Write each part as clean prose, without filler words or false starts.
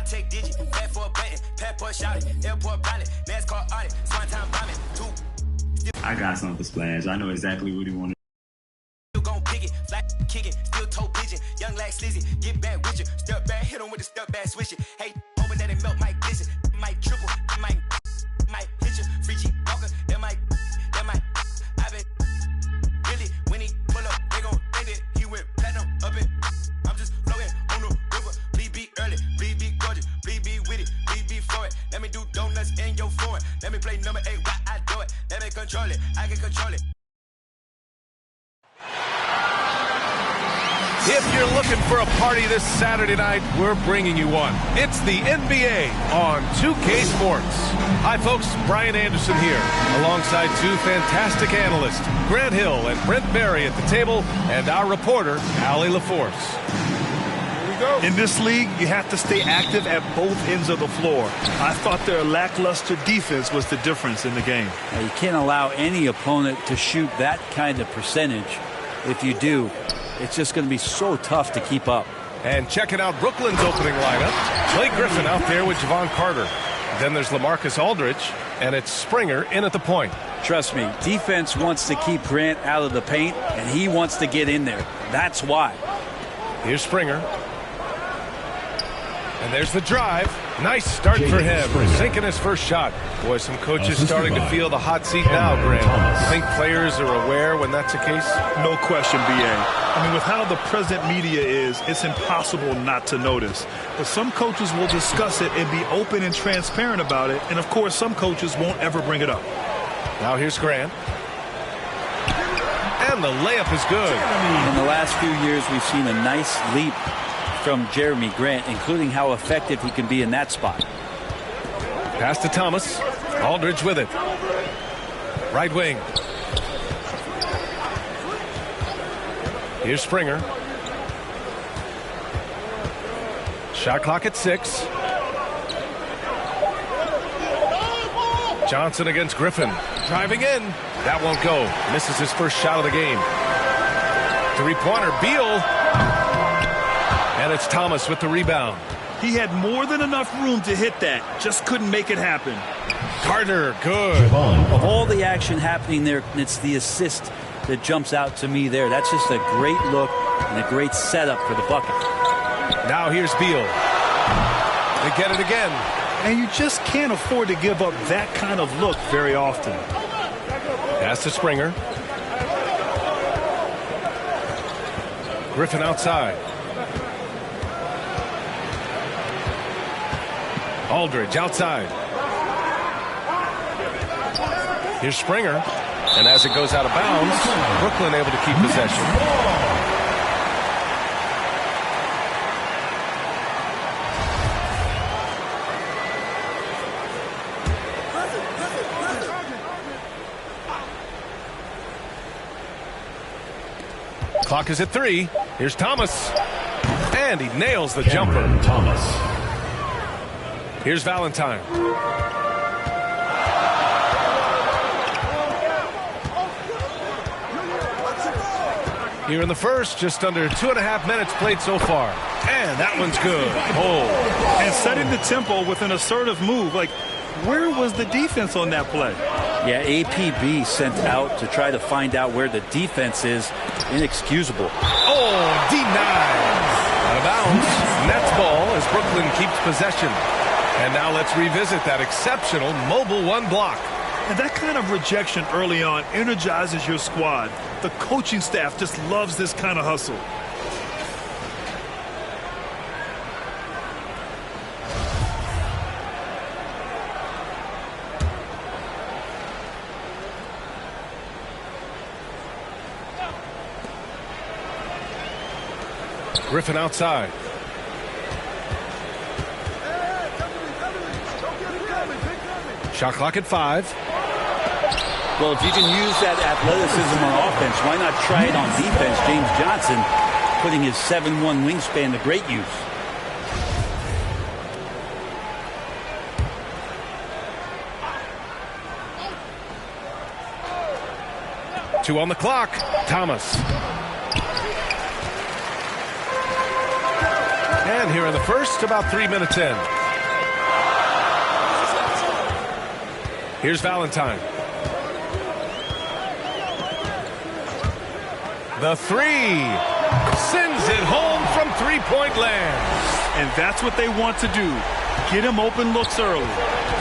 take digit, fat for a button, passport shouting, airport pilot, NASCAR audit, swan time bombing, two. I got something for Splash. I know exactly what he wanted. Still gon' pick it, flat kick it, still toe pigeon, young like slizzy, get back with you, step back, hit him with the step back switch it. Hey, hoping that it melt, might glisten, might triple, might hit you, free G walker, that might, I been really, when he pull up, they gon' think that he went platinum up it. I'm just floating on the river, please be early, please be gorgeous, please be with it, please be for it. Let me do donuts in your foreign, let me play number 8 while I do it, let me control it, I can control it. If you're looking for a party this Saturday night, we're bringing you one. It's the NBA on 2K Sports. Hi, folks. Brian Anderson here, alongside two fantastic analysts, Grant Hill and Brent Berry at the table, and our reporter, Allie LaForce. Here we go. In this league, you have to stay active at both ends of the floor. I thought their lackluster defense was the difference in the game. Now, you can't allow any opponent to shoot that kind of percentage. If you do, it's just going to be so tough to keep up. And checking out Brooklyn's opening lineup, Blake Griffin out there with Javon Carter. Then there's LaMarcus Aldridge, and it's Springer in at the point. Trust me, defense wants to keep Grant out of the paint, and he wants to get in there. That's why. Here's Springer. And there's the drive. Nice start for him, sinking his first shot. Boy, some coaches starting to feel the hot seat now, Grant. You think players are aware when that's the case? No question, B.A. I mean, with how the present media is, it's impossible not to notice. But some coaches will discuss it and be open and transparent about it. And, of course, some coaches won't ever bring it up. Now here's Grant. And the layup is good. In the last few years, we've seen a nice leap from Jeremy Grant, including how effective he can be in that spot. Pass to Thomas. Aldridge with it. Right wing. Here's Springer. Shot clock at 6. Johnson against Griffin. Driving in. That won't go. Misses his first shot of the game. Three-pointer. Beal. And it's Thomas with the rebound. He had more than enough room to hit that. Just couldn't make it happen. Carter, good. Of all the action happening there, it's the assist that jumps out to me there. That's just a great look and a great setup for the bucket. Now here's Beal. They get it again. And you just can't afford to give up that kind of look very often. Pass to Springer. Griffin outside. Aldridge outside. Here's Springer. And as it goes out of bounds, Brooklyn able to keep possession. Clock is at 3. Here's Thomas. And he nails the jumper. Thomas. Here's Valentine. Here in the first, just under 2.5 minutes played so far. And that one's good. Oh. And setting the tempo with an assertive move. Like, where was the defense on that play? Yeah, APB sent out to try to find out where the defense is. Inexcusable. Oh, denied. Out of bounds. Nets ball as Brooklyn keeps possession. And now let's revisit that exceptional mobile one block. And that kind of rejection early on energizes your squad. The coaching staff just loves this kind of hustle. Griffin outside. Shot clock at 5. Well, if you can use that athleticism on offense, why not try it on defense? James Johnson putting his 7'1" wingspan to great use. Two on the clock. Thomas. And here in the first, about 3 minutes in. Here's Valentine. The three. Sends it home from three-point land. And that's what they want to do. Get him open looks early.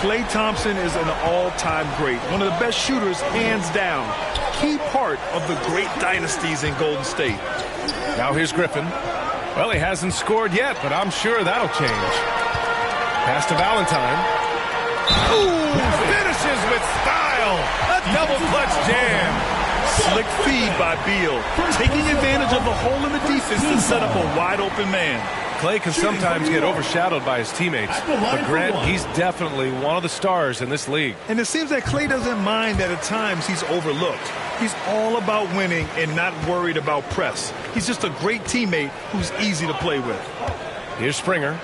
Klay Thompson is an all-time great. One of the best shooters, hands down. Key part of the great dynasties in Golden State. Now here's Griffin. Well, he hasn't scored yet, but I'm sure that'll change. Pass to Valentine. Ooh, finishes with style. A double clutch jam. Slick feed by Beal, taking advantage of the hole in the defense to set up a wide-open man. Klay can sometimes get overshadowed by his teammates, but Grant, he's definitely one of the stars in this league. And it seems that Klay doesn't mind that at times he's overlooked. He's all about winning and not worried about press. He's just a great teammate who's easy to play with. Here's Springer.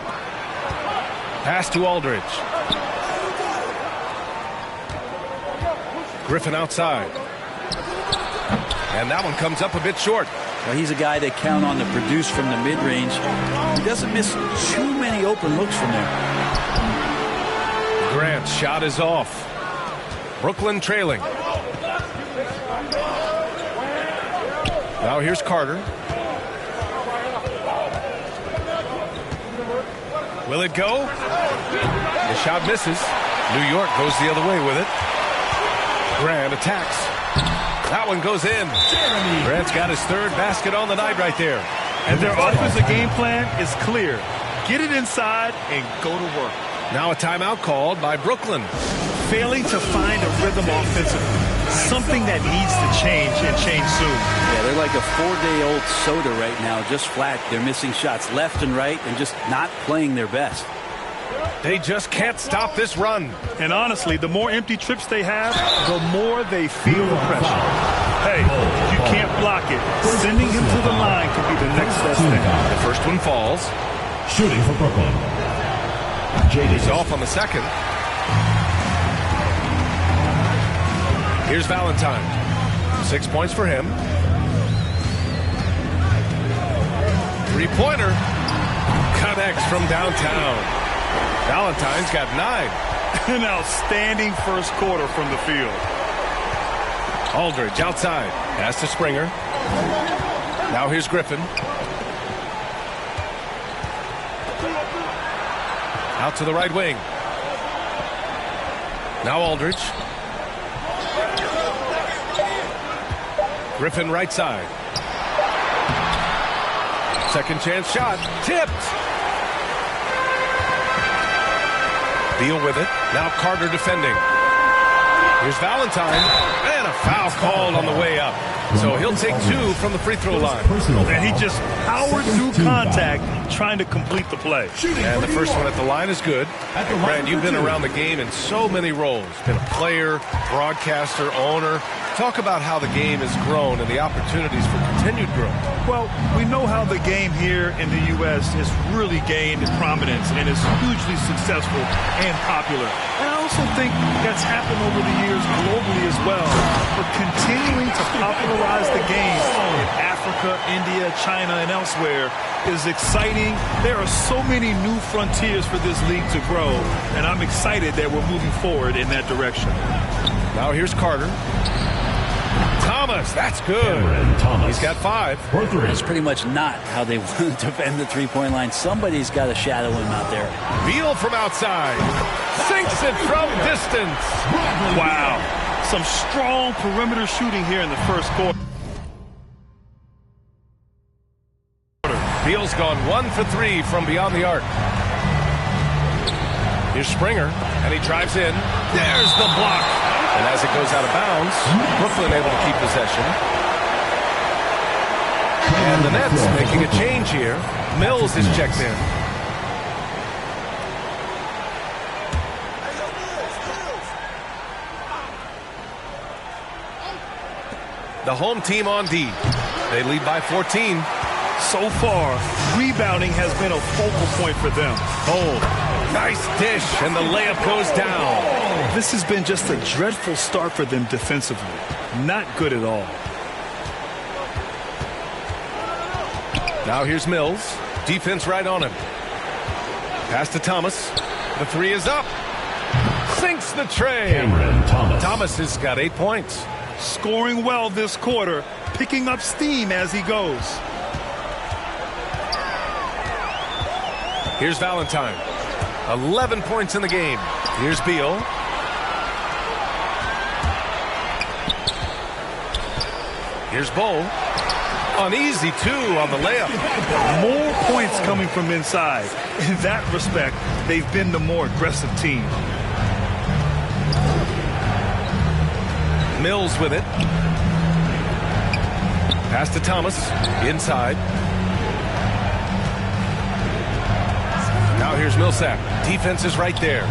Pass to Aldridge. Griffin outside. And that one comes up a bit short. Well, he's a guy they count on to produce from the mid-range. He doesn't miss too many open looks from there. Grant's shot is off. Brooklyn trailing. Now here's Carter. Will it go? The shot misses. New York goes the other way with it. Grant attacks. That one goes in. Grant's got his third basket on the night right there. And their offensive game plan is clear. Get it inside and go to work. Now a timeout called by Brooklyn. Failing to find a rhythm offensively. Something that needs to change and change soon. Yeah, they're like a 4-day-old soda right now, just flat. They're missing shots left and right and just not playing their best. They just can't stop this run. And honestly, the more empty trips they have, the more they feel the pressure. Hey, if you can't block it, sending him to the line could be the next best thing. The first one falls. Shooting for Brooklyn. He's off on the second. Here's Valentine. 6 points for him. Three-pointer. Connects from downtown. Valentine's got 9. An outstanding first quarter from the field. Aldridge outside. Pass to Springer. Now here's Griffin. Out to the right wing. Now Aldridge. Griffin right side. Second chance shot. Tipped. Beal with it. Now Carter defending. Here's Valentine. And a foul called on the way up. So he'll take 2 from the free throw line. And he just powered through contact trying to complete the play. And the first one at the line is good. Brad, you've been around the game in so many roles. Been a player, broadcaster, owner. Talk about how the game has grown and the opportunities for continued growth. Well, we know how the game here in the U.S. has really gained prominence and is hugely successful and popular. And I also think that's happened over the years globally as well. But continuing to popularize the game in Africa, India, China, and elsewhere is exciting. There are so many new frontiers for this league to grow, and I'm excited that we're moving forward in that direction. Now here's Carter. Thomas, that's good. He's got 5. That's pretty much not how they want to defend the three-point line. Somebody's got to shadow him out there. Beal from outside. Sinks it from distance. Wow. Some strong perimeter shooting here in the first quarter. Beal's gone 1 for 3 from beyond the arc. Here's Springer, and he drives in. There's the block. And as it goes out of bounds, Brooklyn able to keep possession. And the Nets making a change here. Mills is checked in. The home team on D. They lead by 14. So far, rebounding has been a focal point for them. Oh, nice dish, and the layup goes down. This has been just a dreadful start for them defensively. Not good at all. Now here's Mills. Defense right on him. Pass to Thomas. The 3 is up. sinks the tray. Thomas has got 8 points. Scoring well this quarter, picking up steam as he goes. Here's Valentine. 11 points in the game. Here's Beal. Here's Bull. An easy 2 on the layup. More points coming from inside. In that respect, they've been the more aggressive team. Mills with it. Pass to Thomas. Inside. Now here's Millsap. Defense is right there.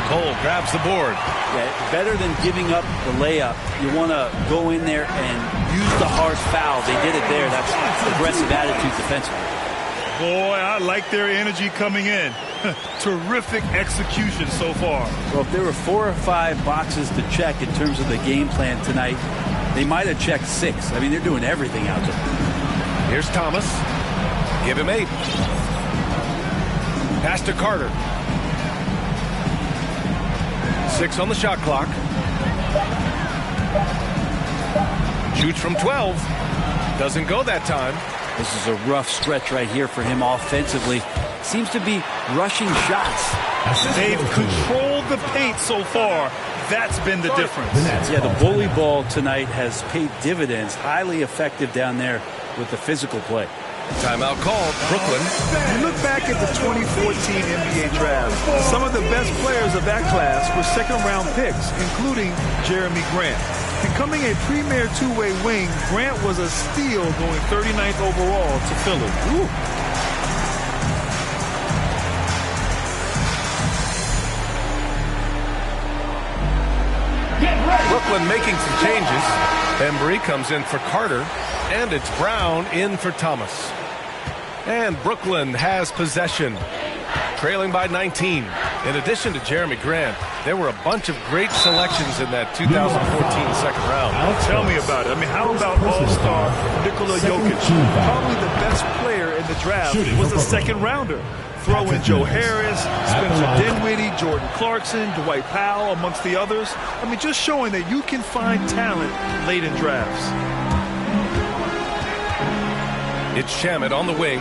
Cole grabs the board. Yeah, better than giving up the layup, you want to go in there and use the hard foul. They did it there. That's aggressive attitude defensively. Boy, I like their energy coming in. Terrific execution so far. Well, if there were 4 or 5 boxes to check in terms of the game plan tonight, they might have checked 6. I mean, they're doing everything out there. Here's Thomas. Give him 8. Pass to Carter. 6 on the shot clock. Shoots from 12. Doesn't go that time. This is a rough stretch right here for him offensively. Seems to be rushing shots. They've controlled the paint so far. That's been the difference. Yeah, the bully ball tonight has paid dividends. Highly effective down there with the physical play. Timeout called. Brooklyn. You look back at the 2014 NBA draft. Some of the best players of that class were second-round picks, including Jeremy Grant. Becoming a premier two-way wing, Grant was a steal going 39th overall to Philly. Ooh. Brooklyn making some changes. Bembry comes in for Carter, and it's Brown in for Thomas. And Brooklyn has possession, trailing by 19. In addition to Jeremy Grant, there were a bunch of great selections in that 2014 second round. Tell me about it. I mean, how about All-Star Nikola Jokic? Probably the best player in the draft was a second-rounder. Throw in Joe Harris, Spencer Dinwiddie, Jordan Clarkson, Dwight Powell, amongst the others. I mean, just showing that you can find talent late in drafts. It's Shamet on the wing.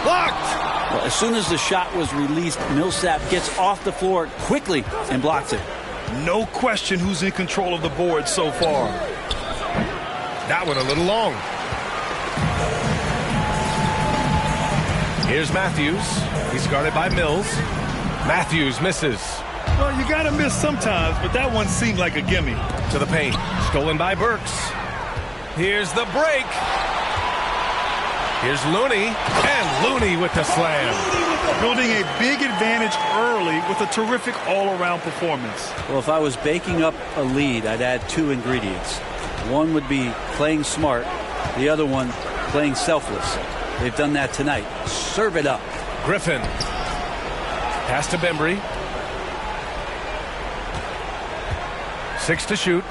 Blocked! Well, as soon as the shot was released, Millsap gets off the floor quickly and blocks it. No question who's in control of the board so far. That one a little long. Here's Matthews. He's guarded by Mills. Matthews misses. Well, you got to miss sometimes, but that one seemed like a gimme. To the paint. Stolen by Burks. Here's the break. Here's Looney. And Looney with the slam. Building a big advantage early with a terrific all-around performance. Well, if I was baking up a lead, I'd add 2 ingredients. One would be playing smart. The other one, playing selfless. They've done that tonight. Serve it up. Griffin. Pass to Bembry. 6 to shoot.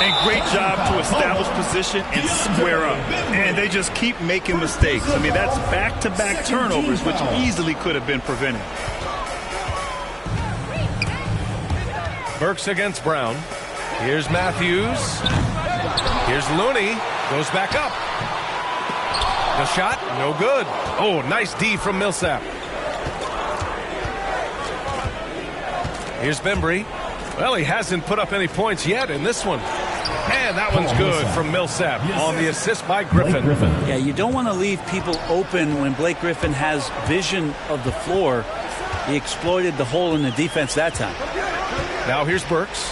And great job to establish position and square up. And they just keep making mistakes. I mean, that's back-to-back turnovers, which easily could have been prevented. Burks against Brown. Here's Matthews. Here's Looney. Goes back up. The shot, no good. Oh, nice D from Millsap. Here's Bembry. Well, he hasn't put up any points yet in this one. And that one's good from Millsap on the assist by Griffin. Yeah, you don't want to leave people open when Blake Griffin has vision of the floor. He exploited the hole in the defense that time. Now here's Burks.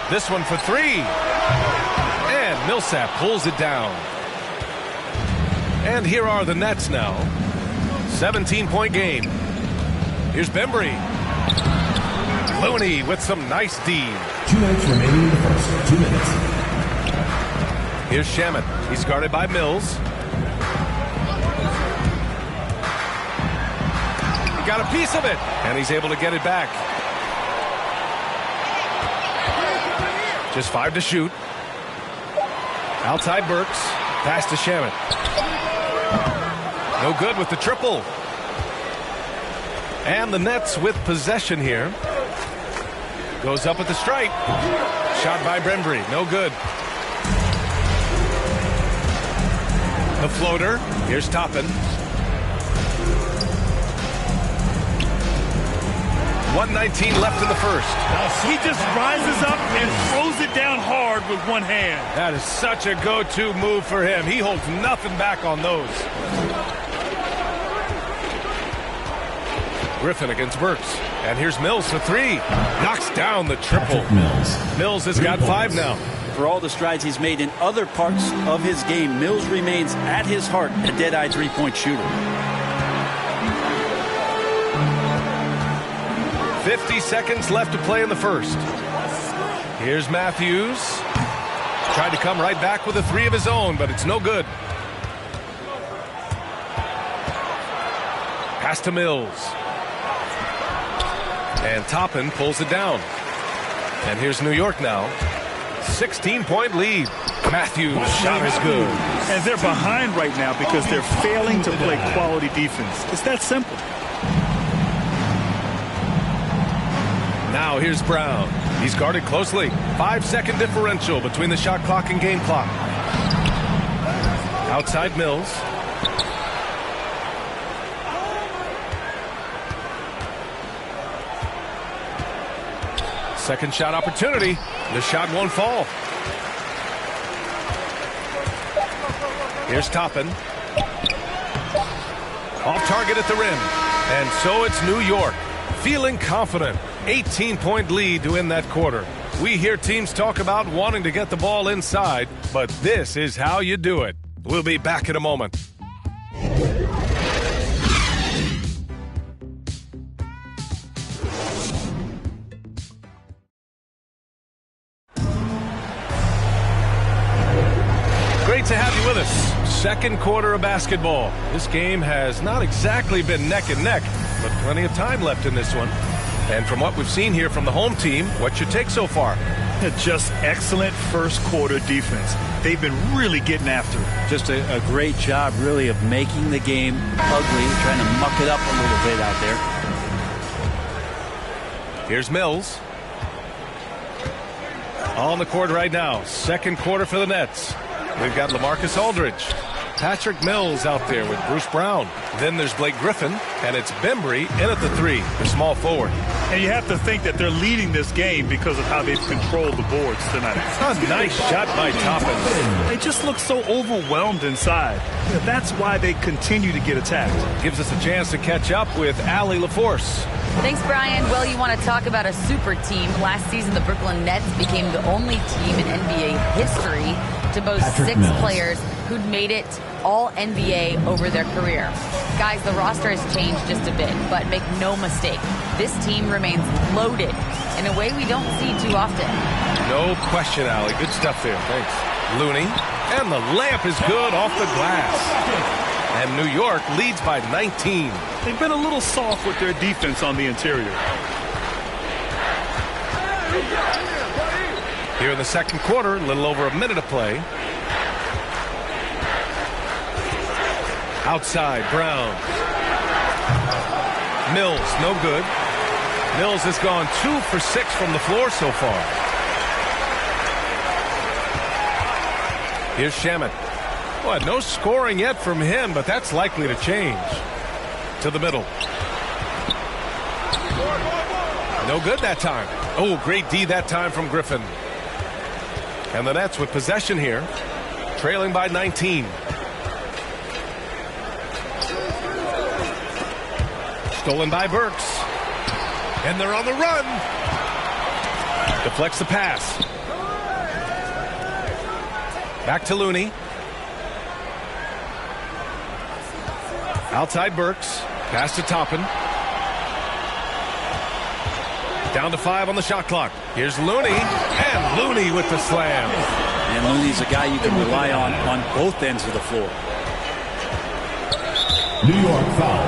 This one for 3. And Millsap pulls it down. And here are the Nets now. 17-point game. Here's Bembry. Looney with some nice D. 2 minutes remaining in the first. 2 minutes. Here's Shamet. He's guarded by Mills. He got a piece of it. And he's able to get it back. Just 5 to shoot. Outside Burks. Pass to Shamet. No good with the triple. And the Nets with possession here. Goes up at the stripe. Shot by Bembry. No good. The floater. Here's Toppin. 1:19 left in the first. He just rises up and throws it down hard with one hand. That is such a go-to move for him. He holds nothing back on those. Griffin against Burks. And here's Mills for three. Knocks down the triple. Mills has got 5 now. For all the strides he's made in other parts of his game, Mills remains at his heart a dead-eye three-point shooter. 50 seconds left to play in the first. Here's Matthews. Tried to come right back with a 3 of his own, but it's no good. Pass to Mills. And Toppin pulls it down. And here's New York now. 16-point lead. Matthews' shot is good. And they're behind right now because they're failing to play quality defense. It's that simple. Now here's Brown. He's guarded closely. 5-second differential between the shot clock and game clock. Outside Mills. Second shot opportunity. The shot won't fall. Here's Toppin. Off target at the rim. And so it's New York. Feeling confident. 18-point lead to end that quarter. We hear teams talk about wanting to get the ball inside, but this is how you do it. We'll be back in a moment. Great to have you with us. Second quarter of basketball. This game has not exactly been neck and neck, but plenty of time left in this one. And from what we've seen here from the home team, what's your take so far? Just excellent first quarter defense. They've been really getting after it. Just a great job, really, of making the game ugly, trying to muck it up a little bit out there. Here's Mills. On the court right now. Second quarter for the Nets. We've got LaMarcus Aldridge. Patrick Mills out there with Bruce Brown. Then there's Blake Griffin, and it's Bembry in at the 3, the small forward. And you have to think that they're leading this game because of how they've controlled the boards tonight. A nice shot by Toppin. They just look so overwhelmed inside. That's why they continue to get attacked. Gives us a chance to catch up with Allie LaForce. Thanks, Brian. Well, you want to talk about a super team. Last season, the Brooklyn Nets became the only team in NBA history to boast 6 players who'd made it all NBA over their career. Guys, the roster has changed just a bit, but make no mistake, this team remains loaded in a way we don't see too often. No question, Allie. Good stuff there. Thanks. Looney, and the layup is good off the glass. And New York leads by 19. They've been a little soft with their defense on the interior. Here in the second quarter, a little over a minute to play. Outside, Brown. Mills, no good. Mills has gone 2 for 6 from the floor so far. Here's Shamet. Boy, no scoring yet from him, but that's likely to change. To the middle. No good that time. Oh, great D that time from Griffin. And the Nets with possession here, trailing by 19. Stolen by Burks. And they're on the run. Deflects the pass. Back to Looney. Outside Burks. Pass to Toppin. Down to 5 on the shot clock. Here's Looney. And Looney with the slam. And Looney's a guy you can rely on both ends of the floor. New York foul.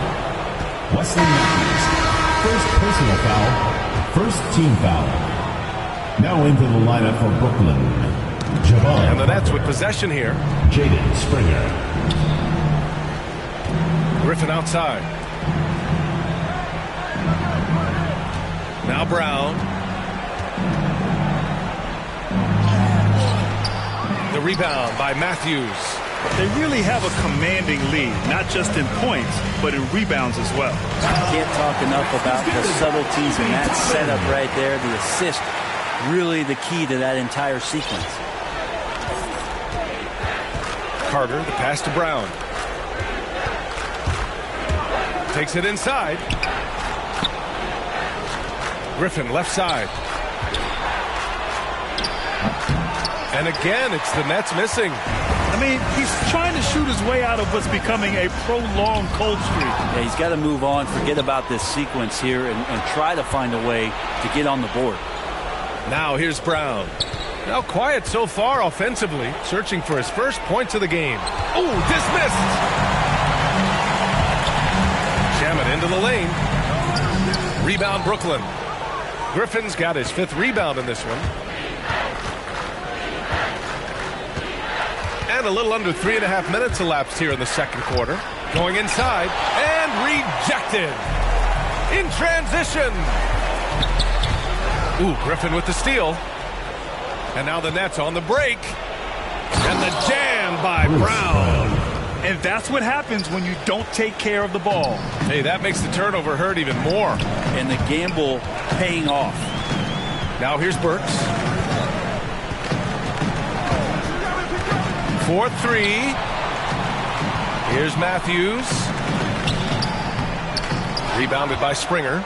Wesley Matthews. First personal foul. First team foul. Now into the lineup for Brooklyn. Jabbar. And the Nets with possession here. Jaden Springer. Griffin outside. Now Brown. The rebound by Matthews. They really have a commanding lead, not just in points, but in rebounds as well. Can't talk enough about the subtleties in that setup right there. The assist, really the key to that entire sequence. Carter, the pass to Brown. Takes it inside. Griffin, left side. And again, it's the Nets missing. I mean, he's trying to shoot his way out of what's becoming a prolonged cold streak. Yeah, he's got to move on, forget about this sequence here, and try to find a way to get on the board. Now here's Brown. Now quiet so far offensively, searching for his first points of the game. Oh, dismissed! Shaman into the lane. Rebound Brooklyn. Griffin's got his 5th rebound in this one. And a little under 3.5 minutes elapsed here in the second quarter. Going inside and rejected. In transition. Ooh, Griffin with the steal. And now the Nets on the break. And the jam by Brown. And that's what happens when you don't take care of the ball. Hey, that makes the turnover hurt even more. And the gamble paying off. Now here's Burks. 4-3. Here's Matthews. Rebounded by Springer.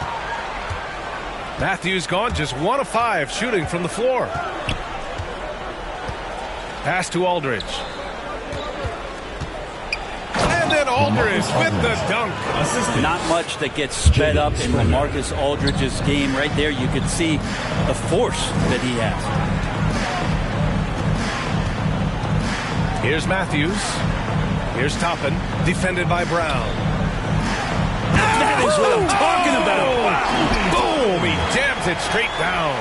Matthews gone just 1 of 5 shooting from the floor. Pass to Aldridge. And then Aldridge with the dunk. Not much that gets sped up in LaMarcus Aldridge's game. Right there you could see the force that he has. Here's Matthews. Here's Toppin, defended by Brown. That is what I'm talking about. Wow. Boom! He jams it straight down.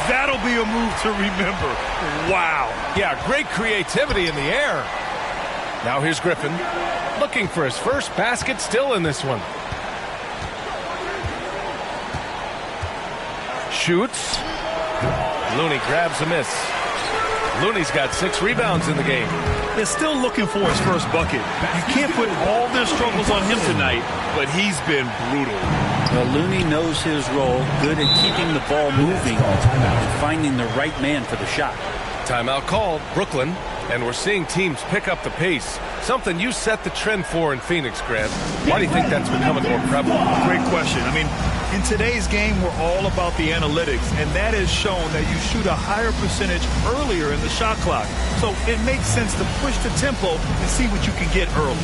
That'll be a move to remember. Wow. Yeah, great creativity in the air. Now here's Griffin, looking for his first basket still in this one. Shoots. Looney grabs a miss. Looney's got 6 rebounds in the game. They're still looking for his first bucket. You can't put all their struggles on him tonight, but he's been brutal. Well, Looney knows his role, good at keeping the ball moving and finding the right man for the shot. Timeout called, Brooklyn, and we're seeing teams pick up the pace. Something you set the trend for in Phoenix, Grant. Why do you think that's becoming more prevalent? Great question. I mean, in today's game, we're all about the analytics, and that has shown that you shoot a higher percentage earlier in the shot clock. So it makes sense to push the tempo and see what you can get early.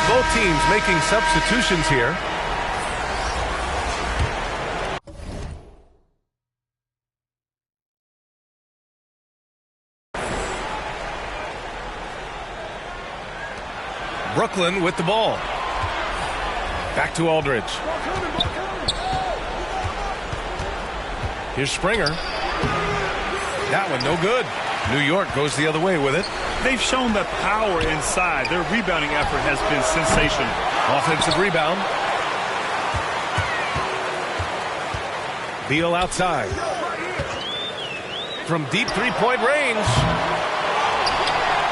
Both teams making substitutions here. Brooklyn with the ball. Back to Aldridge. Here's Springer. That one no good. New York goes the other way with it. They've shown that power inside. Their rebounding effort has been sensational. Offensive rebound. Beal outside. From deep three-point range.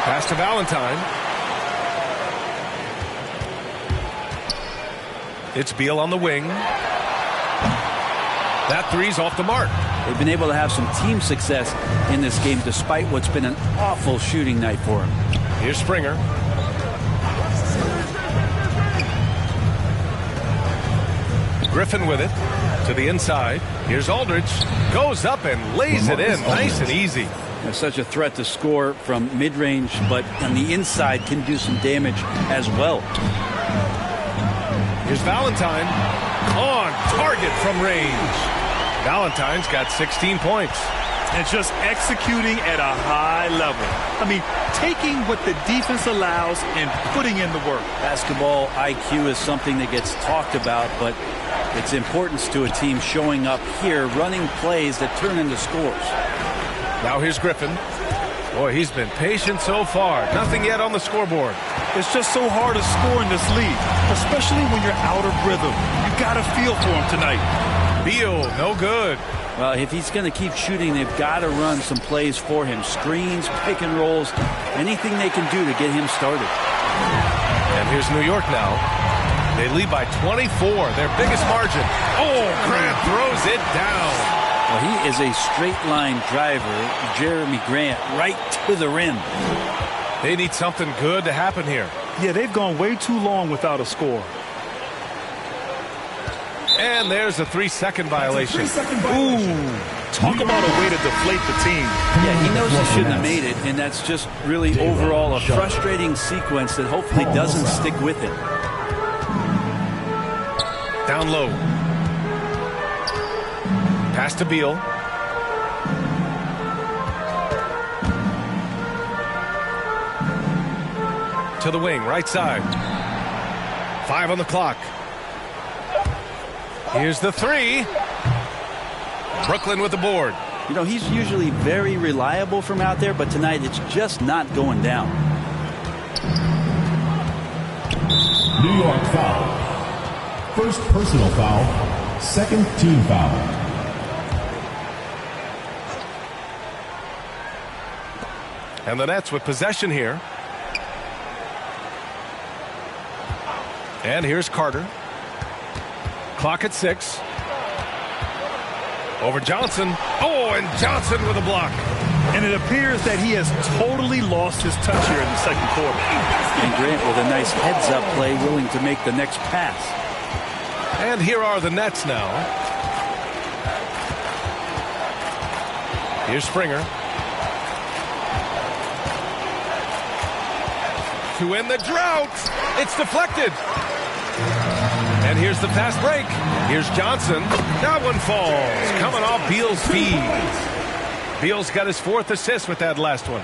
Pass to Valentine. It's Beal on the wing. That three's off the mark. They've been able to have some team success in this game despite what's been an awful shooting night for them. Here's Springer. Griffin with it to the inside. Here's Aldridge. Goes up and lays it in. Nice and easy. They're such a threat to score from mid-range, but on the inside can do some damage as well. Here's Valentine on target from range. Valentine's got 16 points. And just executing at a high level. I mean, taking what the defense allows and putting in the work. Basketball IQ is something that gets talked about, but its importance to a team showing up here, running plays that turn into scores. Now here's Griffin. Boy, he's been patient so far. Nothing yet on the scoreboard. It's just so hard to score in this league, especially when you're out of rhythm. You got to feel for him tonight. Beal, no good. Well, if he's going to keep shooting, they've got to run some plays for him. Screens, pick and rolls, anything they can do to get him started. And here's New York now. They lead by 24, their biggest margin. Oh, Grant throws it down. Well, he is a straight-line driver, Jeremy Grant, right to the rim. They need something good to happen here. Yeah, they've gone way too long without a score. And there's a 3-second violation. Ooh, talk about a way to deflate the team. Yeah, he knows he shouldn't have made it, and that's just really overall a frustrating sequence that hopefully doesn't stick with him. Down low. Pass to Beal. To the wing, right side. 5 on the clock. Here's the 3. Brooklyn with the board. You know, he's usually very reliable from out there, but tonight it's just not going down. New York foul. First personal foul. Second team foul. And the Nets with possession here. And here's Carter. Clock at 6. Over Johnson. Oh, and Johnson with a block. And it appears that he has totally lost his touch here in the second quarter. And Grant with a nice heads-up play, willing to make the next pass. And here are the Nets now. Here's Springer. To end the drought. It's deflected. And here's the fast break. Here's Johnson. That one falls. Coming off Beal's feed. Beal's got his 4th assist with that last one.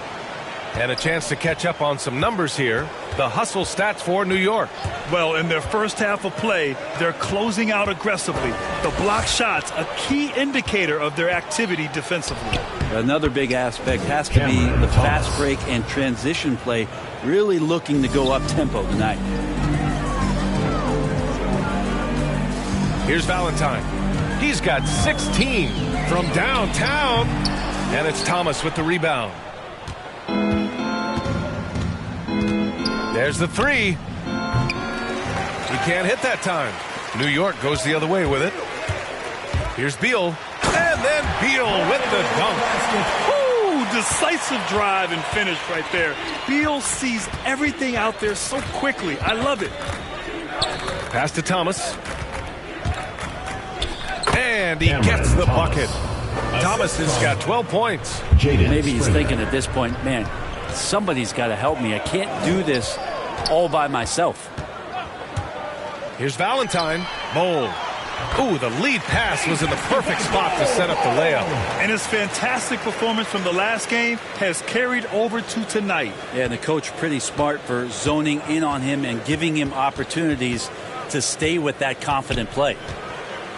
And a chance to catch up on some numbers here. The hustle stats for New York. Well, in their first half of play, they're closing out aggressively. The block shots, a key indicator of their activity defensively. Another big aspect has to be the fast break and transition play, really looking to go up-tempo tonight. Here's Valentine. He's got 16 from downtown. And it's Thomas with the rebound. There's the 3. He can't hit that time. New York goes the other way with it. Here's Beal. And then Beal with the dunk. Ooh, decisive drive and finish right there. Beal sees everything out there so quickly. I love it. Pass to Thomas. And he gets the bucket. Thomas has got 12 points. Maybe he's thinking at this point, man, somebody's got to help me. I can't do this all by myself. Here's Valentine. Bold. Ooh, the lead pass was in the perfect spot to set up the layup. And his fantastic performance from the last game has carried over to tonight. Yeah, and the coach pretty smart for zoning in on him and giving him opportunities to stay with that confident play.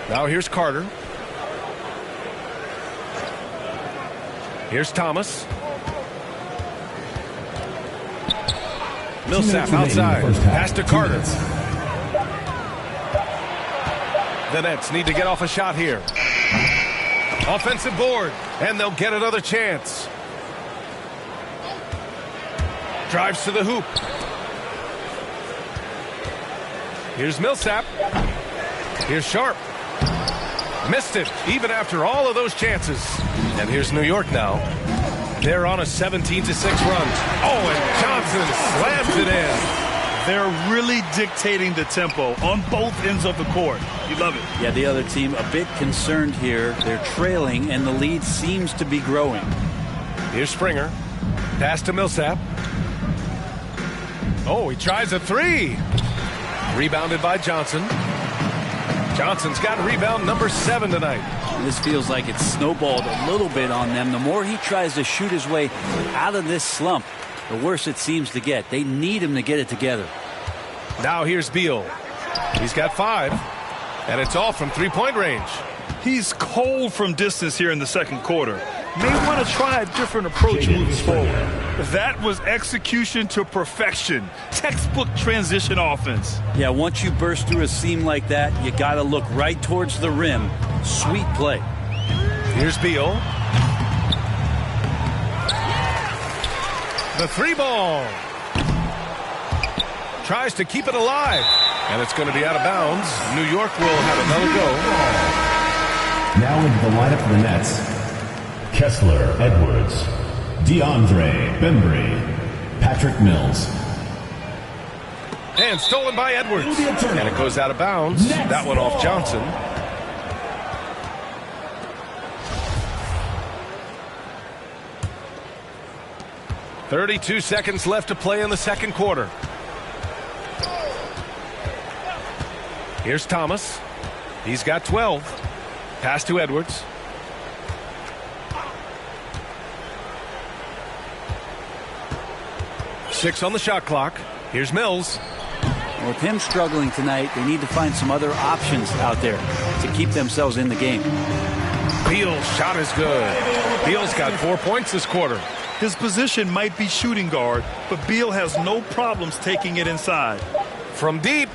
Now here's Carter. Here's Thomas. Millsap outside. Pass to Carter. The Nets need to get off a shot here. Offensive board. And they'll get another chance. Drives to the hoop. Here's Millsap. Here's Sharp. Missed it, even after all of those chances. And here's New York now. They're on a 17-6 run. Oh, and Johnson slams it in. They're really dictating the tempo on both ends of the court. You love it. Yeah, the other team a bit concerned here. They're trailing, and the lead seems to be growing. Here's Springer. Pass to Millsap. Oh, he tries a three. Rebounded by Johnson. Johnson's got rebound number 7 tonight. This feels like it's snowballed a little bit on them. The more he tries to shoot his way out of this slump, the worse it seems to get. They need him to get it together. Now here's Beal. He's got 5, and it's all from three-point range. He's cold from distance here in the second quarter. May want to try a different approach moving forward. That was execution to perfection. Textbook transition offense. Yeah, once you burst through a seam like that, you got to look right towards the rim. Sweet play. Here's Beal. The 3-ball. Tries to keep it alive. And it's going to be out of bounds. New York will have another go. Now into the lineup for the Nets. Kessler Edwards, DeAndre Bembry, Patrick Mills. And stolen by Edwards. And it goes out of bounds. That one off Johnson. .32 seconds left to play in the second quarter. Here's Thomas. He's got 12. Pass to Edwards. Six on the shot clock. Here's Mills. Well, with him struggling tonight, they need to find some other options out there to keep themselves in the game. Beal's shot is good. Beal's got 4 points this quarter. His position might be shooting guard, but Beal has no problems taking it inside. From deep.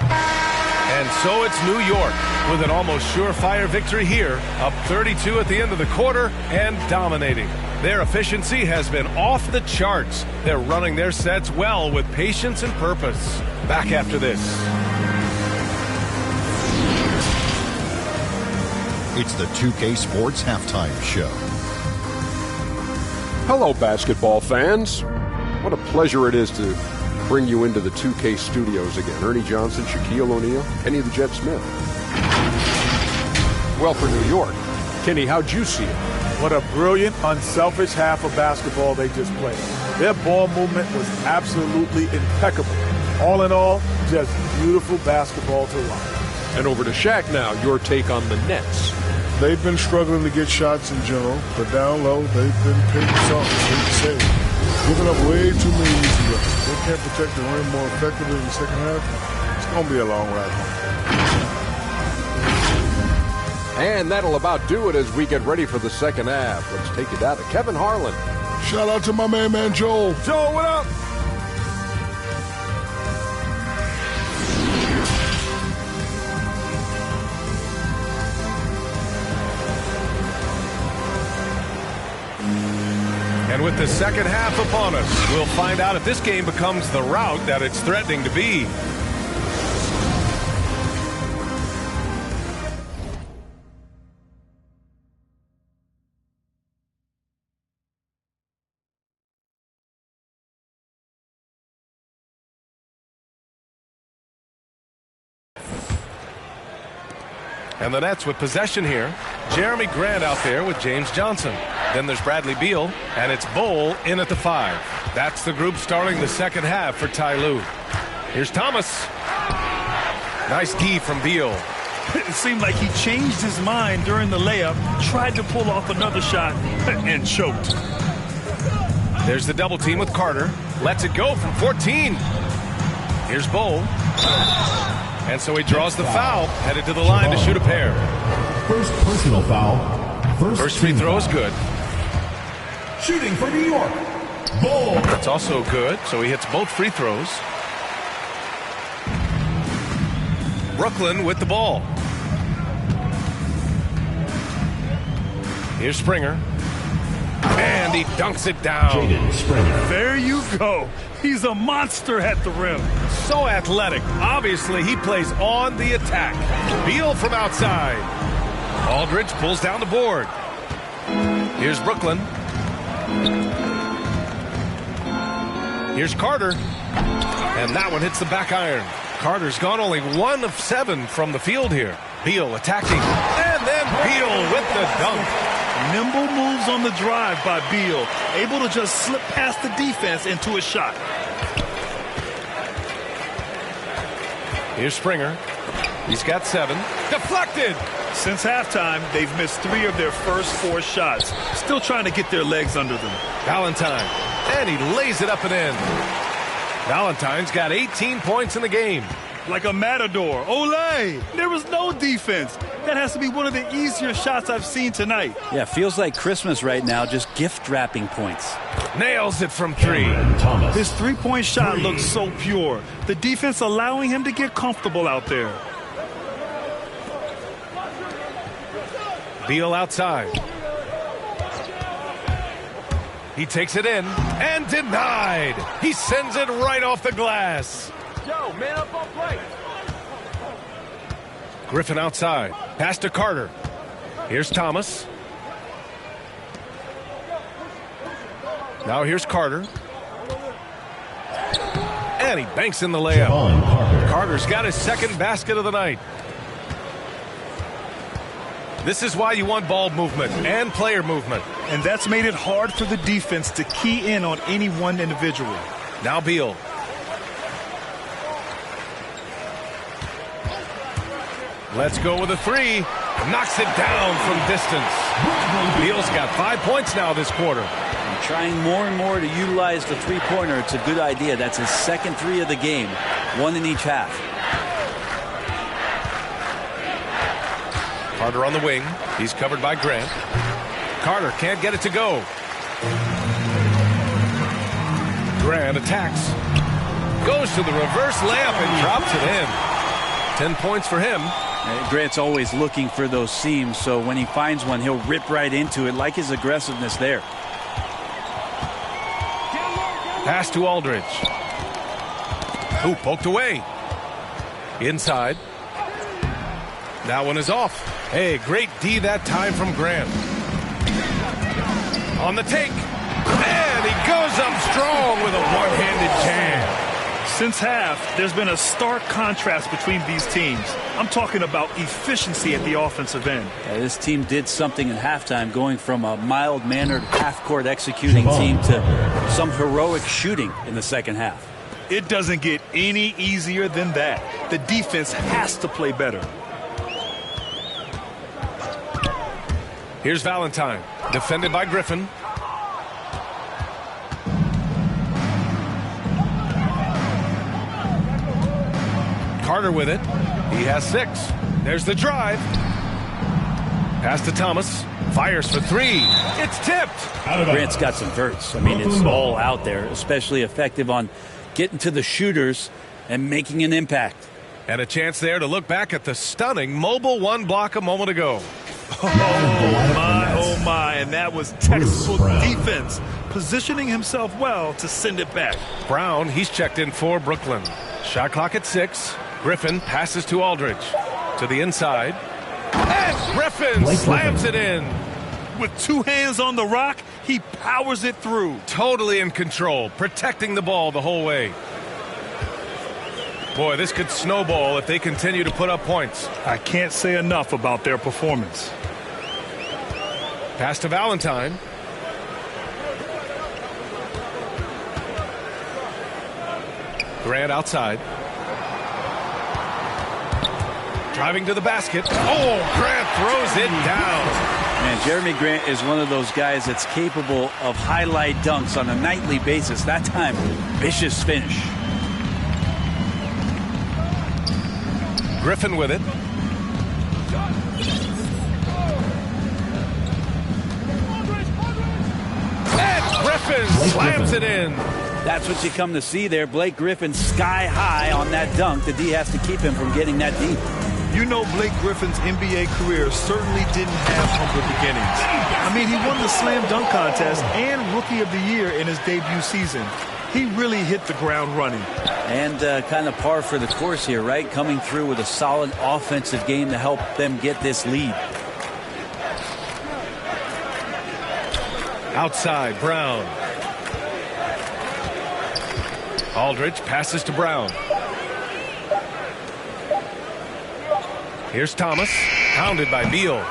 And so it's New York with an almost surefire victory here, up 32 at the end of the quarter and dominating. Their efficiency has been off the charts. They're running their sets well with patience and purpose. Back after this. It's the 2K Sports Halftime Show. Hello, basketball fans. What a pleasure it is to bring you into the 2K studios again. Ernie Johnson, Shaquille O'Neal, Kenny the Jet Smith. Well, for New York, Kenny, how'd you see it? What a brilliant, unselfish half of basketball they just played. Their ball movement was absolutely impeccable. All in all, just beautiful basketball to watch. And over to Shaq now, your take on the Nets. They've been struggling to get shots in general, but down low, they've been picking something, giving up way too many easy runs. They can't protect the rim more effectively in the second half. It's going to be a long ride home. And that'll about do it as we get ready for the second half. Let's take it down to Kevin Harlan. Shout out to my man Joel. Joel, what up? And with the second half upon us, we'll find out if this game becomes the rout that it's threatening to be. And the Nets with possession here. Jeremy Grant out there with James Johnson. Then there's Bradley Beal, and it's Bol in at the 5. That's the group starting the second half for Ty Lue. Here's Thomas. Nice key from Beal. It seemed like he changed his mind during the layup, tried to pull off another shot, and choked. There's the double team with Carter. Lets it go from 14. Here's Bol. And so he draws the foul, headed to the line to shoot a pair. First personal foul. First free throw is good. Shooting for New York. Bol. That's also good, so he hits both free throws. Brooklyn with the ball. Here's Springer. And he dunks it down. There you go. He's a monster at the rim. So athletic. Obviously, he plays on the attack. Beal from outside. Aldridge pulls down the board. Here's Brooklyn. Here's Carter. And that one hits the back iron. Carter's gone only 1 of 7 from the field here. Beal attacking. And then Beal with the dunk. Nimble moves on the drive by Beal. Able to just slip past the defense into a shot. Here's Springer. He's got 7. Deflected. Since halftime, they've missed 3 of their first 4 shots. Still trying to get their legs under them. Valentine. And he lays it up and in. Valentine's got 18 points in the game. Like a matador. Olay! There was no defense. That has to be one of the easier shots I've seen tonight. Yeah, feels like Christmas right now, just gift wrapping points. Nails it from 3. His three-point shot looks so pure. The defense allowing him to get comfortable out there. Beal outside. He takes it in and denied. He sends it right off the glass. Yo, man up on play. Griffin outside. Pass to Carter. Here's Thomas. Now here's Carter. And he banks in the layup. Carter's got his second basket of the night. This is why you want ball movement and player movement. And that's made it hard for the defense to key in on any one individual. Now Beal. Let's go with a 3. Knocks it down from distance. Beal's got 5 points now this quarter. And trying more and more to utilize the three-pointer. It's a good idea. That's his second 3 of the game. 1 in each half. Carter on the wing. He's covered by Grant. Carter can't get it to go. Grant attacks. Goes to the reverse layup and drops it in. 10 points for him. Grant's always looking for those seams, so when he finds one, he'll rip right into it, like his aggressiveness there. Pass to Aldridge. Who poked away. Inside. That one is off. Hey, great D that time from Grant. On the take. And he goes up strong with a one-handed jam. Since half, there's been a stark contrast between these teams. I'm talking about efficiency at the offensive end. This team did something in halftime, going from a mild-mannered half-court executing team to some heroic shooting in the second half. It doesn't get any easier than that. The defense has to play better. Here's Valentine, defended by Griffin. Carter with it. He has 6. There's the drive. Pass to Thomas. Fires for 3. It's tipped. Grant's got some verts. I mean, it's all out there, especially effective on getting to the shooters and making an impact. And a chance there to look back at the stunning mobile 1 block a moment ago. Oh my, and that was textbook defense, positioning himself well to send it back. Brown, he's checked in for Brooklyn. Shot clock at 6. Griffin passes to Aldridge. To the inside. And Griffin slams it in. With 2 hands on the rock, he powers it through. Totally in control, protecting the ball the whole way. Boy, this could snowball if they continue to put up points. I can't say enough about their performance. Pass to Valentine. Grant outside. Driving to the basket. Oh, Grant throws it down. Man, Jeremy Grant is one of those guys that's capable of highlight dunks on a nightly basis. That time, vicious finish. Griffin with it. And Griffin slams it in. That's what you come to see there. Blake Griffin sky high on that dunk. The D has to keep him from getting that deep. You know, Blake Griffin's NBA career certainly didn't have humble beginnings. I mean, he won the slam dunk contest and Rookie of the Year in his debut season. He really hit the ground running. And kind of par for the course here, right? Coming through with a solid offensive game to help them get this lead. Outside, Brown. Aldridge passes to Brown. Here's Thomas, pounded by Beal.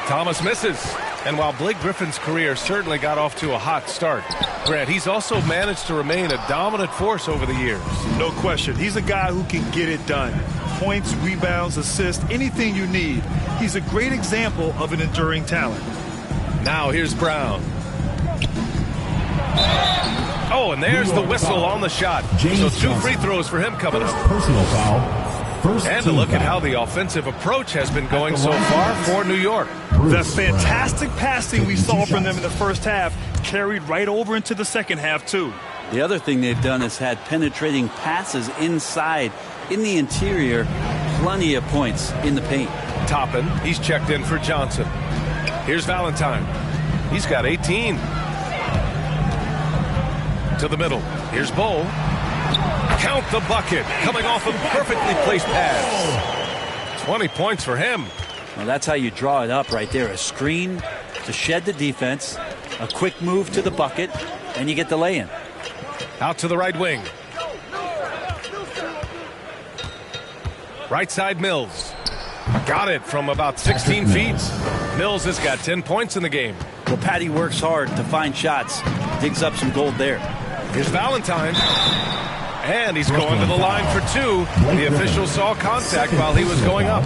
Thomas misses. And while Blake Griffin's career certainly got off to a hot start, Grant, he's also managed to remain a dominant force over the years. No question. He's a guy who can get it done. Points, rebounds, assists, anything you need. He's a great example of an enduring talent. Now here's Brown. Oh, and there's the whistle on the shot. So 2 free throws for him coming up. Personal foul. And a look at how the offensive approach has been going so far for New York. The fantastic passing we saw from them in the first half carried right over into the second half, too. The other thing they've done is had penetrating passes inside, in the interior, plenty of points in the paint. Toppin, he's checked in for Johnson. Here's Valentine. He's got 18. To the middle. Here's Bull. Count the bucket, coming off a perfectly placed pass. 20 points for him. Well, that's how you draw it up right there. A screen to shed the defense, a quick move to the bucket, and you get the lay-in. Out to the right wing. Right side Mills. Got it from about 16 feet. Mills has got 10 points in the game. Well, Patty works hard to find shots. Digs up some gold there. Here's Valentine. And he's going to the line for 2. The official saw contact while he was going up.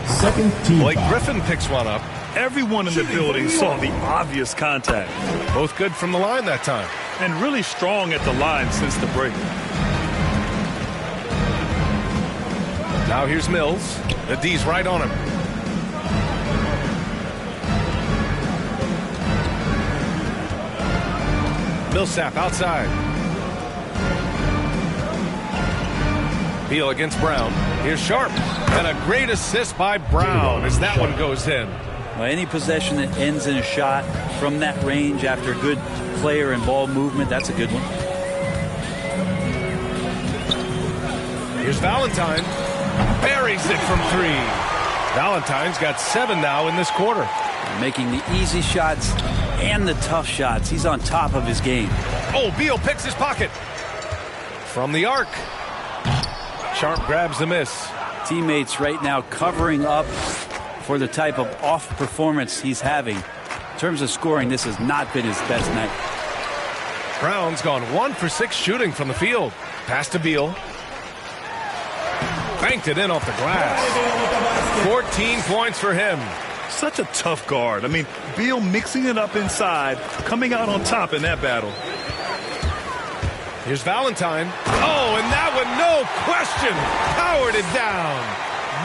Second team. Blake Griffin picks one up. Everyone in the building saw the obvious contact. Both good from the line that time. And really strong at the line since the break. Now here's Mills. The D's right on him. Millsap outside. Beal against Brown. Here's Sharp. And a great assist by Brown as that one goes in. Well, any possession that ends in a shot from that range after good player and ball movement, that's a good one. Here's Valentine. Buries it from 3. Valentine's got 7 now in this quarter. Making the easy shots and the tough shots. He's on top of his game. Oh, Beal picks his pocket. From the arc. Sharp grabs the miss. Teammates right now covering up for the type of off performance he's having. In terms of scoring, this has not been his best night. Brown's gone 1 for 6 shooting from the field. Pass to Beal. Banked it in off the glass. 14 points for him. Such a tough guard. I mean, Beal mixing it up inside, coming out on top in that battle. Here's Valentine. Oh, and that one, no question, powered it down.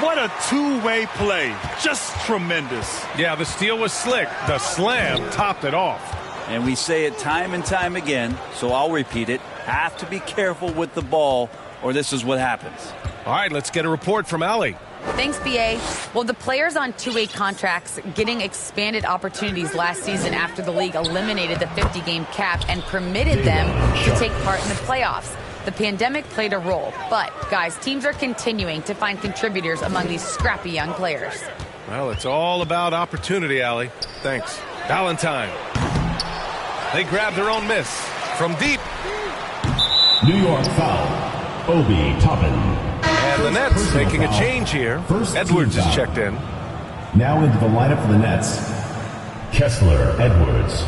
What a two-way play. Just tremendous. Yeah, the steal was slick. The slam topped it off. And we say it time and time again, so I'll repeat it. Have to be careful with the ball, or this is what happens. All right, let's get a report from Allie. Thanks, BA. Well, the players on two-way contracts getting expanded opportunities last season after the league eliminated the 50-game cap and permitted them to take part in the playoffs. The pandemic played a role, but, guys, teams are continuing to find contributors among these scrappy young players. Well, it's all about opportunity, Allie. Thanks. Valentine. They grab their own miss from deep. New York foul. Obi Toppin. And the Nets making a change here. Edwards is checked in. Now into the lineup for the Nets. Kessler Edwards.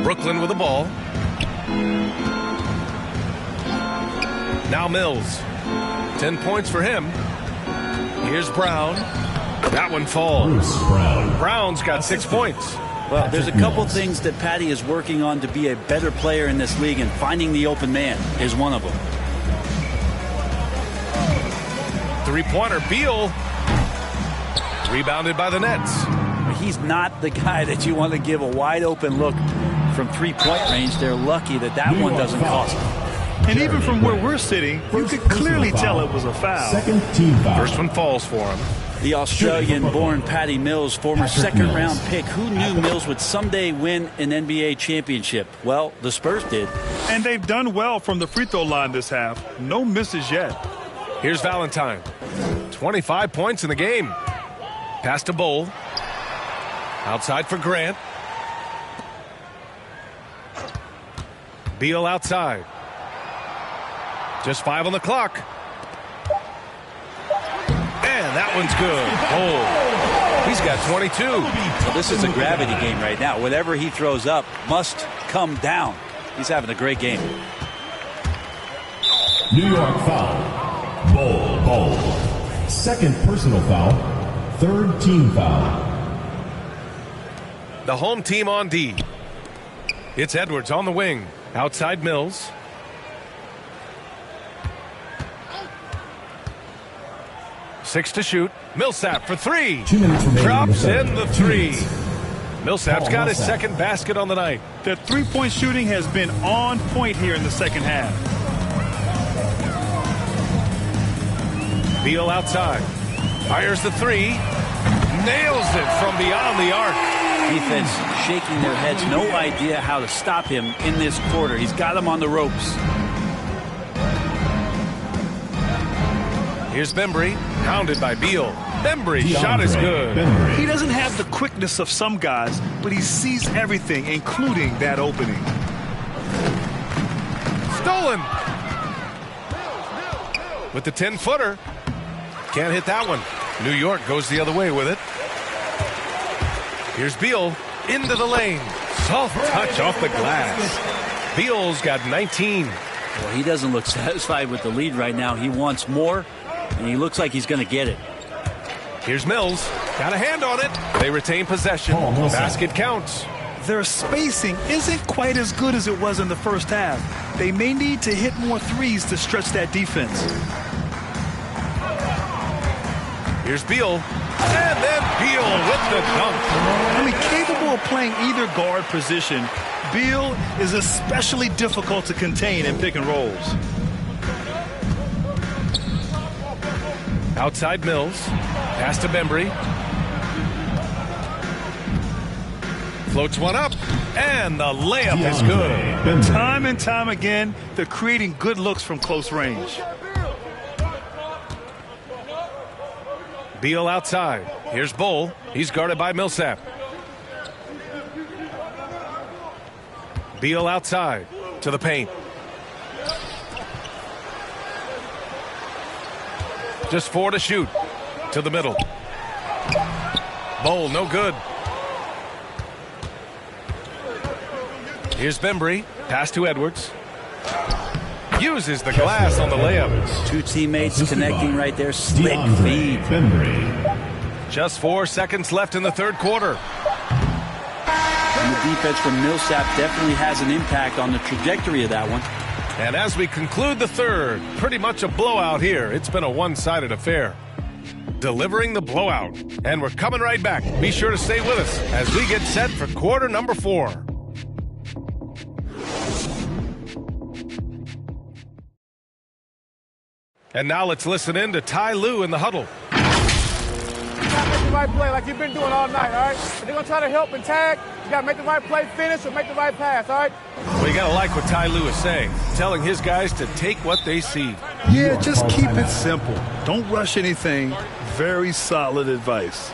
Brooklyn with the ball. Now Mills. 10 points for him. Here's Brown. That one falls. Bruce Brown. Brown's got 6 points. Well, there's a couple things that Patty is working on to be a better player in this league, and finding the open man is one of them. Three-pointer, Beal. Rebounded by the Nets. He's not the guy that you want to give a wide-open look from three-point range. They're lucky that that one doesn't cost them. And even from where we're sitting, you could clearly tell it was a foul. Second team foul. First one falls for him. The Australian-born Patty Mills, former second-round pick. Who knew Mills would someday win an NBA championship? Well, the Spurs did. And they've done well from the free throw line this half. No misses yet. Here's Valentine. 25 points in the game. Pass to Bull. Outside for Grant. Beal outside. Just 5 on the clock. And that one's good. Oh, he's got 22. Well, this is a gravity game right now. Whatever he throws up must come down. He's having a great game. New York foul. Bowl. Second personal foul. Third team foul. The home team on D. It's Edwards on the wing. Outside Mills. Six to shoot. Millsap for 3. 2 minutes remaining. Drops in the 3. Millsap's got his second basket on the night. The three-point shooting has been on point here in the second half. Beal outside. Fires the 3. Nails it from beyond the arc. Defense shaking their heads. No idea how to stop him in this quarter. He's got him on the ropes. Here's Bembry, pounded by Beal. Bembry's shot is good. He doesn't have the quickness of some guys, but he sees everything, including that opening. Stolen. With the 10-footer. Can't hit that one. New York goes the other way with it. Here's Beal into the lane. Soft touch off the glass. Beal's got 19. Well, he doesn't look satisfied with the lead right now. He wants more, and he looks like he's going to get it. Here's Mills. Got a hand on it. They retain possession. Basket counts. Their spacing isn't quite as good as it was in the first half. They may need to hit more threes to stretch that defense. Here's Beal. And then Beal with the dunk. I mean, capable of playing either guard position, Beal is especially difficult to contain in pick and rolls. Outside Mills. Pass to Bembry. Floats one up. And the layup is good. Time and time again, they're creating good looks from close range. Beal outside. Here's Bull. He's guarded by Millsap. Beal outside to the paint. Just 4 to shoot. To the middle. Bull, no good. Here's Bembry. Pass to Edwards. Uses the glass on the layup. Two teammates connecting right there. Slick feed. Just 4 seconds left in the third quarter. And the defense from Millsap definitely has an impact on the trajectory of that one. And as we conclude the third, pretty much a blowout here. It's been a one-sided affair. Delivering the blowout. And we're coming right back. Be sure to stay with us as we get set for quarter number 4. And now let's listen in to Ty Lue in the huddle. You gotta make the right play like you've been doing all night, all right? If they're gonna try to help and tag, you gotta make the right play, finish, or make the right pass, all right? Well, you gotta like what Ty Lue is saying, telling his guys to take what they see. Yeah, just keep it simple. Don't rush anything. Very solid advice.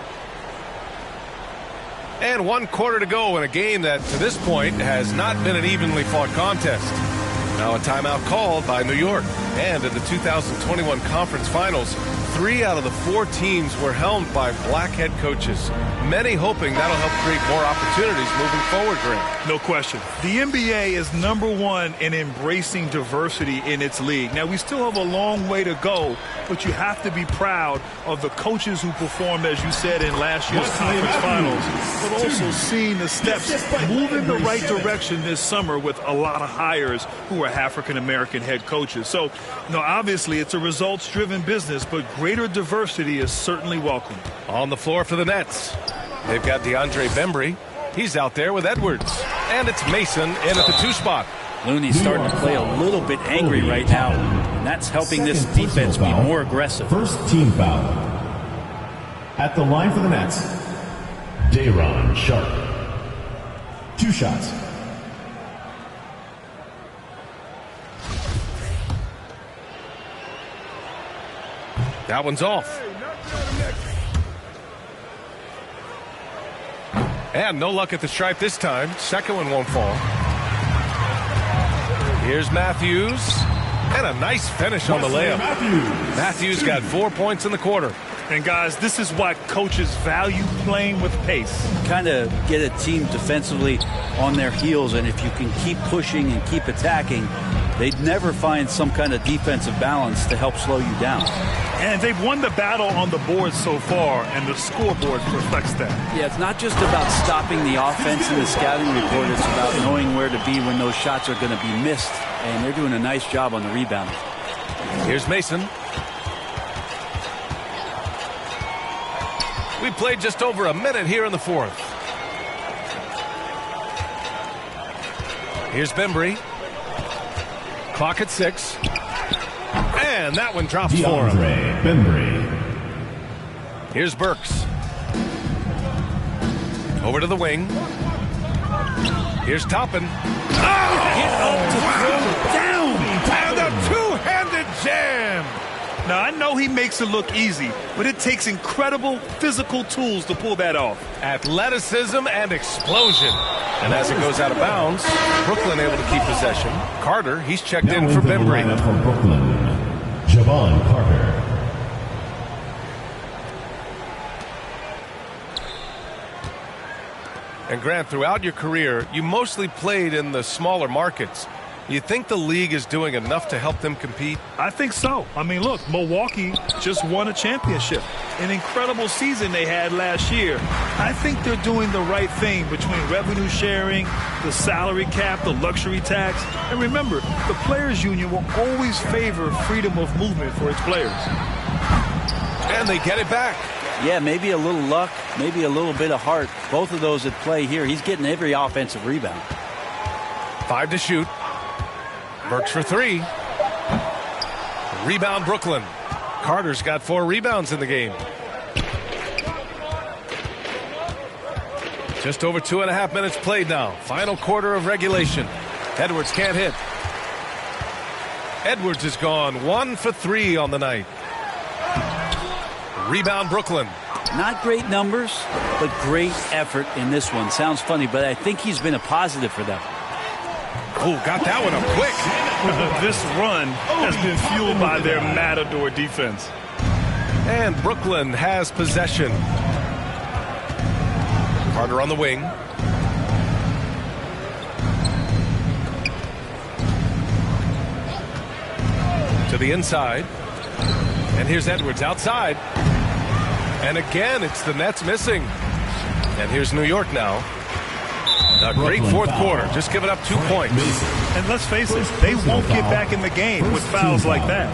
And 1 quarter to go in a game that, to this point, has not been an evenly fought contest. Now a timeout called by New York. And in the 2021 conference finals, 3 out of the 4 teams were helmed by black head coaches. Many hoping that'll help create more opportunities moving forward, Grant. No question. The NBA is #1 in embracing diversity in its league. Now, we still have a long way to go, but you have to be proud of the coaches who performed, as you said, in last year's conference finals, but also seeing the steps move in the right direction this summer with a lot of hires who are African-American head coaches. So, obviously it's a results-driven business, but greater diversity is certainly welcome. On the floor for the Nets, they've got DeAndre Bembry. He's out there with Edwards. And it's Mason in at the 2 spot. Looney's starting to play a little bit angry right now, and that's helping this defense be more aggressive. First team foul. At the line for the Nets, Day'Ron Sharpe. 2 shots. That one's off. And no luck at the stripe this time. Second one won't fall. Here's Matthews. And a nice finish on the layup. Matthews got 4 points in the quarter. And, guys, this is why coaches value playing with pace. Kind of get a team defensively on their heels, and if you can keep pushing and keep attacking, they'd never find some kind of defensive balance to help slow you down. And they've won the battle on the board so far, and the scoreboard reflects that. Yeah, it's not just about stopping the offense in the scouting report. It's about knowing where to be when those shots are going to be missed, and they're doing a nice job on the rebound. Here's Mason. We played just over a minute here in the fourth. Here's Bembry. Clock at 6. And that one drops for him. Bembry. Here's Burks. Over to the wing. Here's Toppin. Oh! Get up to throw down. And a two-handed jam. Now, I know he makes it look easy, but it takes incredible physical tools to pull that off. Athleticism and explosion. And as it goes out of bounds, Brooklyn able to keep possession. Carter, he's checked in for Bembry. For Brooklyn, Javon Carter. And Grant, throughout your career, you mostly played in the smaller markets. You think the league is doing enough to help them compete? I think so. I mean, look, Milwaukee just won a championship. An incredible season they had last year. I think they're doing the right thing between revenue sharing, the salary cap, the luxury tax. And remember, the players' union will always favor freedom of movement for its players. And they get it back. Yeah, maybe a little luck, maybe a little bit of heart. Both of those at play here. He's getting every offensive rebound. 5 to shoot. Burks for 3. Rebound Brooklyn. Carter's got 4 rebounds in the game. Just over 2.5 minutes played now. Final quarter of regulation. Edwards can't hit. Edwards has gone 1 for 3 on the night. Rebound Brooklyn. Not great numbers, but great effort in this one. Sounds funny, but I think he's been a positive for them. Oh, got that one up quick. This run has been fueled by their matador defense. And Brooklyn has possession. Carter on the wing. To the inside. And here's Edwards outside. And again, it's the Nets missing. And here's New York now. A great fourth quarter. Just giving up 2 points. And let's face it, they won't get back in the game with fouls like that.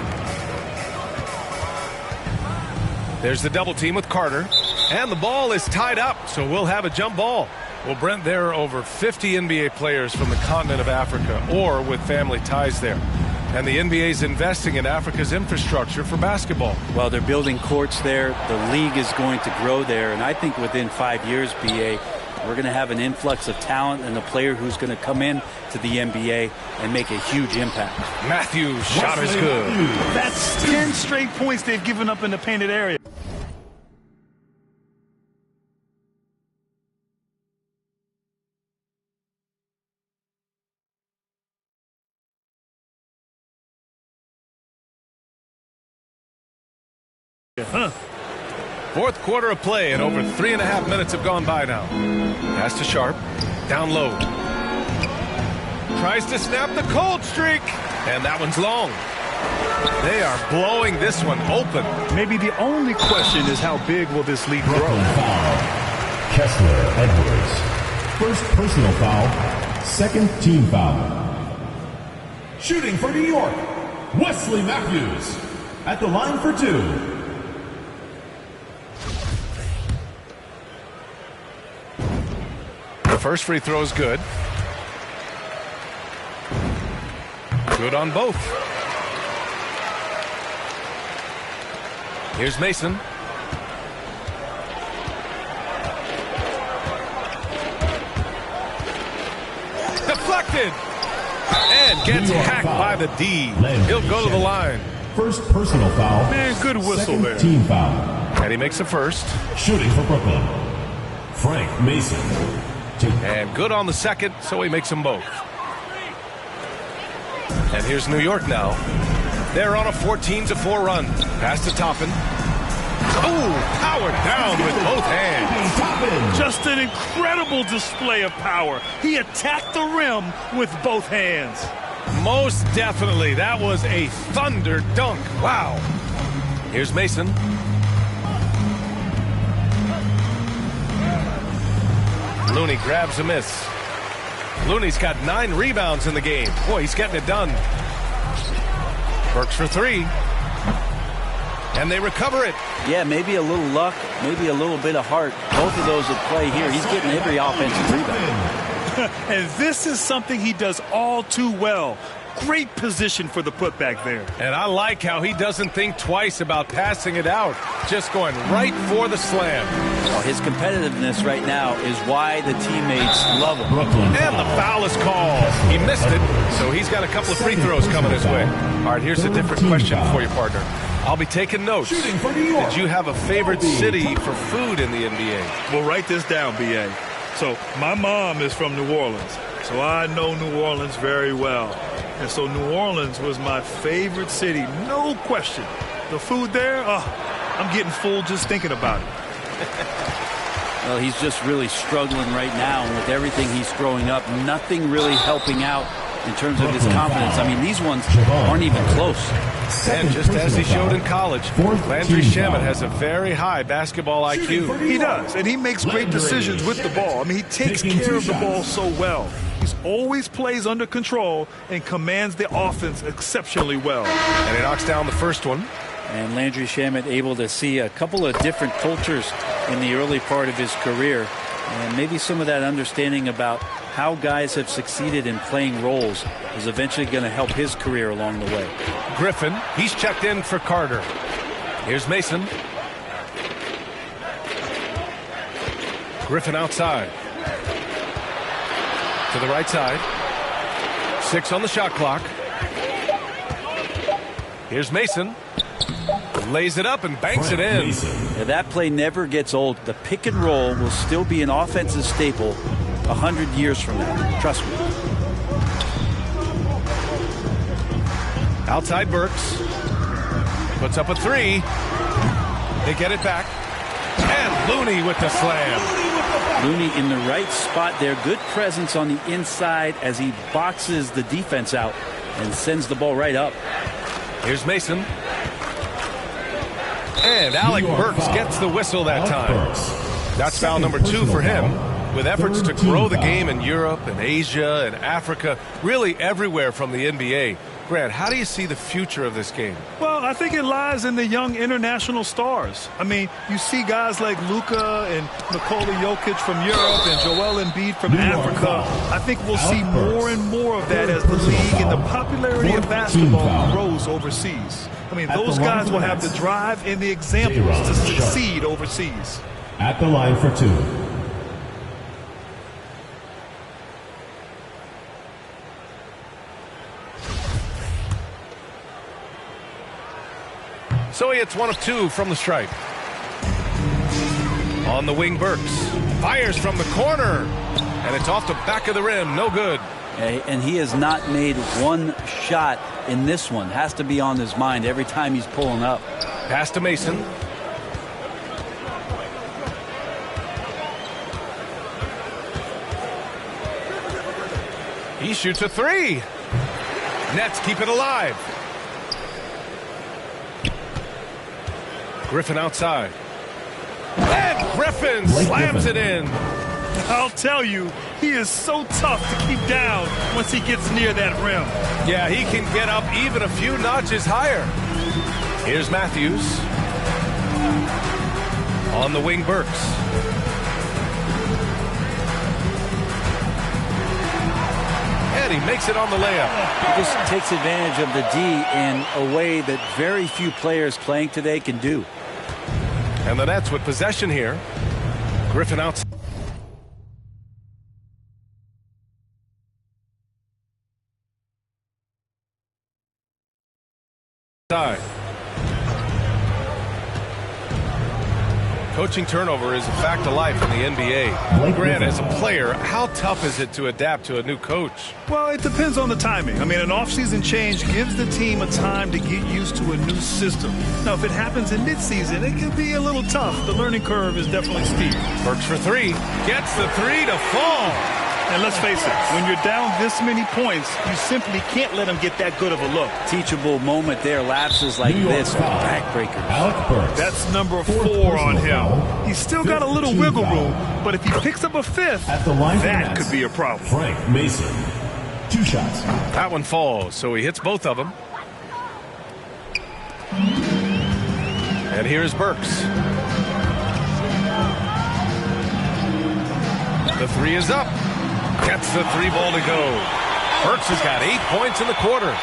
There's the double team with Carter. And the ball is tied up, so we'll have a jump ball. Well, Brent, there are over 50 NBA players from the continent of Africa or with family ties there. And the NBA is investing in Africa's infrastructure for basketball. Well, they're building courts there. The league is going to grow there. And I think within 5 years, BA, we're going to have an influx of talent and a player who's going to come in to the NBA and make a huge impact. Matthews' shot is good. That's 10 straight points they've given up in the painted area. Fourth quarter of play, and over 3.5 minutes have gone by now. Pass to Sharp. Down low. Tries to snap the cold streak. And that one's long. They are blowing this one open. Maybe the only question is how big will this lead grow? Foul. Kessler Edwards. First personal foul. Second team foul. Shooting for New York, Wesley Matthews. At the line for 2. The first free throw is good. Good on both. Here's Mason. Deflected. And gets hacked by the D. He'll go to the line. First personal foul. Man, good whistle Second there. Team foul. And he makes a first. Shooting for Brooklyn, Frank Mason. And good on the second, so he makes them both. And here's New York now. They're on a 14-4 run. Pass to Toppin. Oh, powered down with both hands. Just an incredible display of power. He attacked the rim with both hands. Most definitely. That was a thunder dunk. Wow. Here's Mason. Looney grabs a miss. Looney's got 9 rebounds in the game. Boy, he's getting it done. Burks for 3. And they recover it. Yeah, maybe a little luck, maybe a little bit of heart. Both of those at play here. He's getting every offensive rebound. And this is something he does all too well. Great position for the putback there. And I like how he doesn't think twice about passing it out. Just going right for the slam. Well, his competitiveness right now is why the teammates love him. And the foul is called. He missed it, so he's got a couple of free throws coming his way. All right, here's a different question for you, partner. I'll be taking notes. Did you have a favorite city for food in the NBA? Well, write this down, B.A. So my mom is from New Orleans, so I know New Orleans very well. And so New Orleans was my favorite city, no question. The food there, I'm getting full just thinking about it. Well, he's just really struggling right now. And with everything he's throwing up, nothing really helping out in terms of his confidence. I mean, these ones aren't even close. And just as he showed in college, Landry Shamet has a very high basketball IQ. He does, and he makes great decisions with the ball. I mean, he takes care of the ball so well. He always plays under control and commands the offense exceptionally well. And he knocks down the first one. And Landry Shamet able to see a couple of different cultures in the early part of his career. And maybe some of that understanding about how guys have succeeded in playing roles is eventually going to help his career along the way. Griffin, he's checked in for Carter. Here's Mason. Griffin outside. To the right side. 6 on the shot clock. Here's Mason. Lays it up and banks it in. Yeah, that play never gets old. The pick and roll will still be an offensive staple 100 years from now. Trust me. Outside Burks. Puts up a 3. They get it back. And Looney with the slam. Looney in the right spot there. Good presence on the inside as he boxes the defense out and sends the ball right up. Here's Mason. And Alec Burks gets the whistle that time. That's foul number 2 for him. With efforts to grow the game in Europe and Asia and Africa, really everywhere from the NBA. Grant, how do you see the future of this game? Well, I think it lies in the young international stars. I mean, you see guys like Luka and Nikola Jokic from Europe and Joel Embiid from Africa. I think we'll see more and more of that as the league and the popularity of basketball grows overseas. I mean, those guys will have the drive and the examples to succeed overseas. At the line for 2. So he hits 1 of 2 from the stripe. On the wing, Burks fires from the corner, and it's off the back of the rim. No good. And he has not made one shot in this one. Has to be on his mind every time he's pulling up. Pass to Mason. He shoots a 3. Nets keep it alive. Griffin outside. And Griffin slams it in. I'll tell you, he is so tough to keep down once he gets near that rim. Yeah, he can get up even a few notches higher. Here's Matthews. On the wing, Burks. And he makes it on the layup. He just takes advantage of the D in a way that very few players playing today can do. And the Nets with possession here. Griffin outside. Coaching turnover is a fact of life in the NBA. Grant, as a player, how tough is it to adapt to a new coach? Well, it depends on the timing. I mean, an offseason change gives the team a time to get used to a new system. Now, if it happens in midseason, it can be a little tough. The learning curve is definitely steep. Burks for three. Gets the three to fall. And let's face it, when you're down this many points, you simply can't let them get that good of a look. Teachable moment there. Lapses like this are backbreakers. That's number 4 on him. He's still got a little wiggle room, but if he picks up a fifth, that could be a problem. Frank Mason, 2 shots. That one falls, so he hits both of them. And here's Burks. The three is up. Gets the 3 ball to go. Burks has got 8 points in the quarter.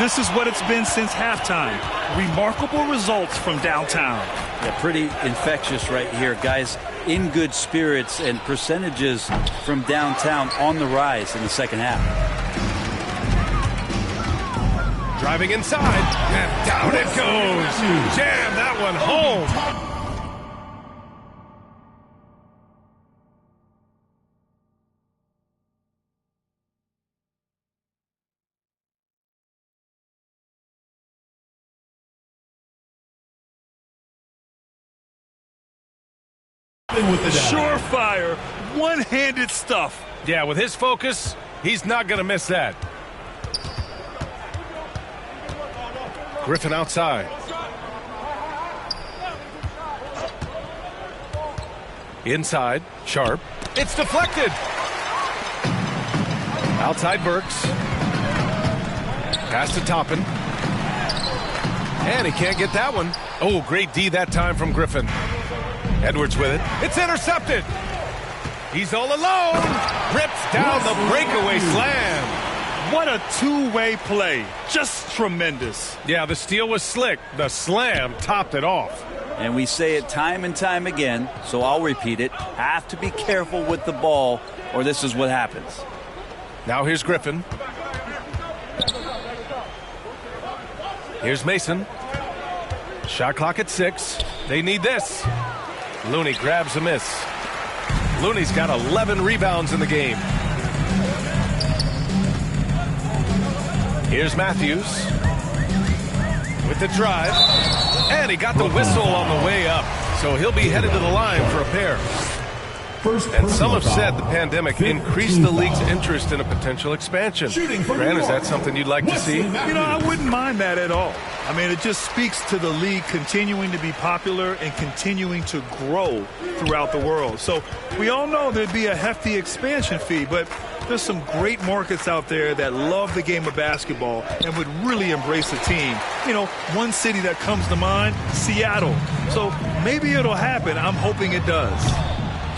This is what it's been since halftime. Remarkable results from downtown. Yeah, pretty infectious right here. Guys in good spirits, and percentages from downtown on the rise in the second half. Driving inside, and down it goes. Jam that one home. With the surefire, one-handed stuff. Yeah, with his focus, he's not going to miss that. Griffin outside. Inside, Sharp. It's deflected. Outside Burks. Pass to Toppin. And he can't get that one. Oh, great D that time from Griffin. Edwards with it. It's intercepted. He's all alone. Rips down the breakaway slam. What a two-way play. Just tremendous. Yeah, the steal was slick. The slam topped it off. And we say it time and time again, so I'll repeat it. Have to be careful with the ball, or this is what happens. Now here's Griffin. Here's Mason. Shot clock at 6. They need this. Looney grabs a miss. Looney's got 11 rebounds in the game. Here's Matthews with the drive. And he got the whistle on the way up. So he'll be headed to the line for a pair. And some have said the pandemic increased the league's interest in a potential expansion. Grant, is that something you'd like to see? You know, I wouldn't mind that at all. I mean, it just speaks to the league continuing to be popular and continuing to grow throughout the world. So we all know there'd be a hefty expansion fee, but there's some great markets out there that love the game of basketball and would really embrace the team. You know, one city that comes to mind, Seattle. So maybe it'll happen. I'm hoping it does.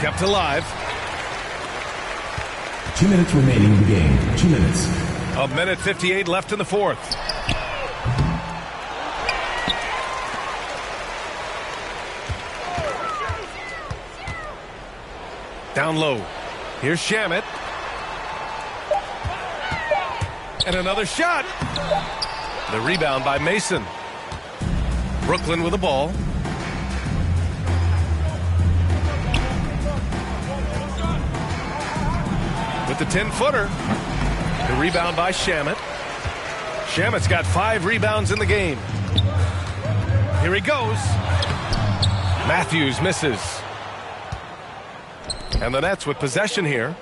Kept alive. 2 minutes remaining in the game. 2 minutes. A minute 58 left in the fourth. Down low. Here's Shamet. And another shot. The rebound by Mason. Brooklyn with the ball. With the 10-footer. The rebound by Shamet. Shamet's got 5 rebounds in the game. Here he goes. Matthews misses. And the Nets with possession here.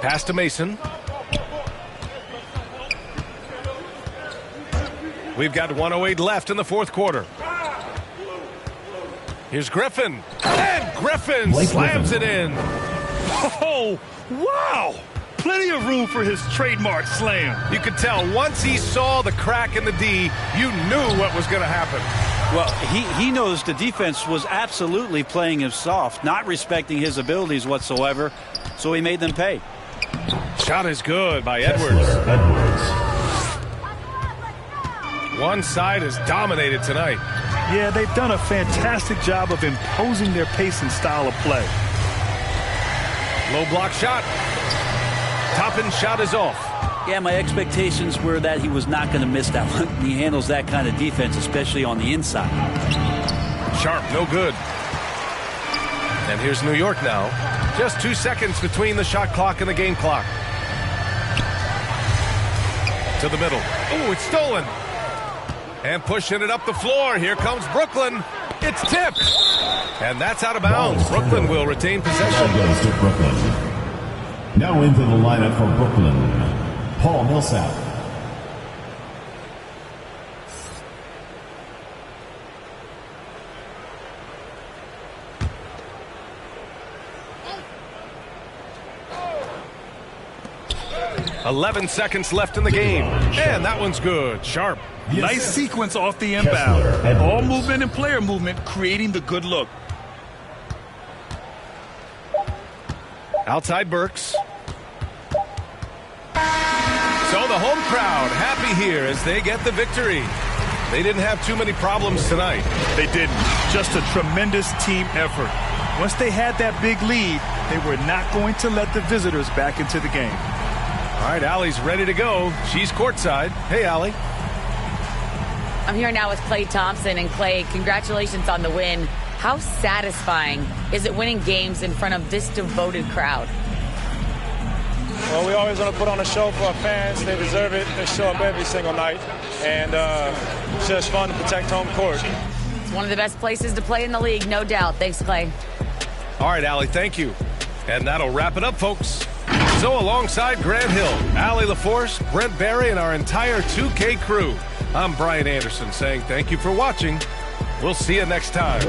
Pass to Mason. We've got 1:08 left in the fourth quarter. Here's Griffin. And Griffin slams it in. Oh, wow. Plenty of room for his trademark slam. You could tell once he saw the crack in the D, you knew what was going to happen. Well, he knows the defense was absolutely playing him soft, not respecting his abilities whatsoever, so he made them pay. Shot is good by Edwards. One side is dominated tonight. Yeah, they've done a fantastic job of imposing their pace and style of play. Low block shot. Toppin shot is off. Yeah, my expectations were that he was not going to miss that one. He handles that kind of defense, especially on the inside. Sharp, no good. And here's New York now. Just 2 seconds between the shot clock and the game clock. To the middle. Oh, it's stolen. And pushing it up the floor. Here comes Brooklyn. It's tipped. And that's out of bounds. Brooklyn will retain possession. Ball goes to Brooklyn. Now into the lineup for Brooklyn, Paul Millsap. "11 seconds left in the game." And that one's good. Sharp. Nice sequence off the inbound. Ball movement and player movement creating the good look. Outside Burks. So the home crowd happy here as they get the victory. They didn't have too many problems tonight. They didn't. Just a tremendous team effort. Once they had that big lead, they were not going to let the visitors back into the game. All right, Allie's ready to go. She's courtside. Hey, Allie. I'm here now with Klay Thompson. And Klay, congratulations on the win. How satisfying is it winning games in front of this devoted crowd? Well, we always want to put on a show for our fans. They deserve it. They show up every single night. And it's just fun to protect home court. It's one of the best places to play in the league, no doubt. Thanks, Klay. All right, Allie, thank you. And that'll wrap it up, folks. So alongside Grant Hill, Allie LaForce, Brent Barry, and our entire 2K crew, I'm Brian Anderson saying thank you for watching. We'll see you next time.